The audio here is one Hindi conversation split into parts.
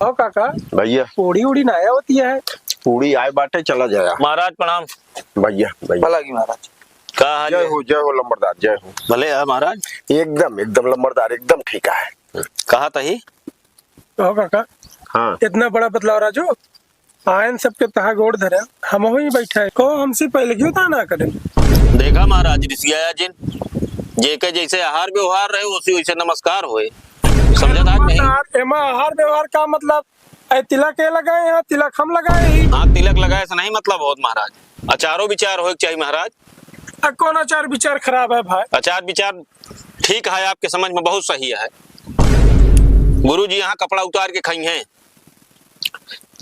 आओ काका भैया पूड़ी उड़ी ना आया होती है। पूरी आए बाटे चला जाया। महाराज प्रणाम। भैया भैया भला की महाराज। का हाल है? जय हो लंबरदार जय हो। भले है महाराज। एकदम एकदम लंबरदार एकदम ठीक है। कहा तही आओ काका हाँ इतना बड़ा बदलाव राजू आयन सबके तहा गोड़ धरे हम ही बैठा है को हमसे पहले क्यों था ना करें। देखा महाराज ऋषिया जिन जेके जैसे आहार व्यवहार रहे उसी वैसे नमस्कार होए। समझत आज नहीं? एमा आहार व्यवहार का मतलब तिलक के लगाए यहाँ तिलक हम लगाए ही। हाँ तिलक लगाए से नहीं मतलब बहुत महाराज। अचारो विचार हो चाहिए महाराज। कौन आचार विचार खराब है भाई। आचार विचार ठीक है आपके समझ में बहुत सही है। गुरु जी यहाँ कपड़ा उतार के खाई हैं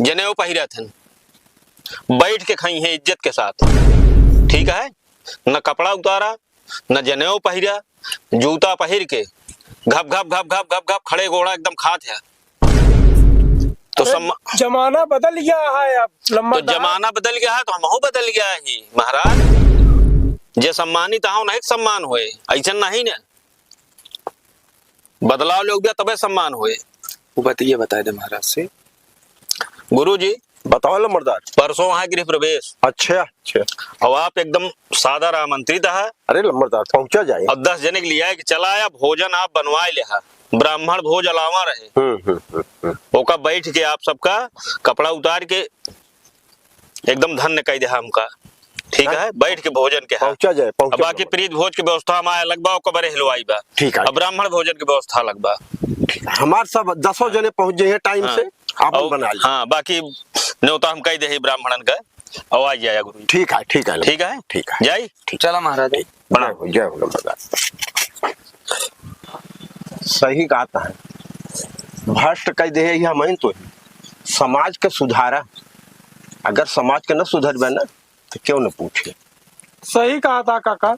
जनेऊ पहिरा थे बैठ के खाई हैं इज्जत के साथ। ठीक है न कपड़ा उतारा न जनेऊ पहिरा जूता पहिर के घप घप घप घप घप घप खड़े घोड़ा एकदम खात है। तो जमाना बदल गया है अब लंबा तो जमाना बदल गया है तो हम बदल गया है ही महाराज। जे सम्मानित आओ नहीं सम्मान होए ऐसा नहीं ना बदलाव लोग भी तबे सम्मान होए। वो बताइए बताए दे महाराज से। गुरु जी बताओ लंबरदार। परसों वहाँ गृह प्रवेश अच्छा अच्छा और आप एकदम सादर आमंत्रित है। अरे लंबरदार पहुंचा जाए। और 10 जने के लिए है कि चला आया भोजन आप बनवाए ले ब्राह्मण भोज अलावा रहे। ओका बैठ के आप सबका कपड़ा उतार के एकदम धन्य कह दे हमका। ठीक है बैठ के भोजन के पहुंचा जाए अब बाकी प्रीत भोज की व्यवस्था में अलग बा बड़े हिलवाई बा। ठीक है अब ब्राह्मण भोजन की व्यवस्था अलग बा। हमारे सब 10 जने पहुंच जाए टाइम से आप बना ली। हाँ बाकी न्योता हम कह दे ब्राह्मणन का आवाज जाया गुरु जी। ठीक है ठीक है ठीक है ठीक है जाई चला महाराज। जय हो लंबरदार। सही कहता है भ्रष्ट कह दे हम तो समाज के सुधारा। अगर समाज के न सुधरबे ना तो क्यों न पूछे। सही कहा था काका।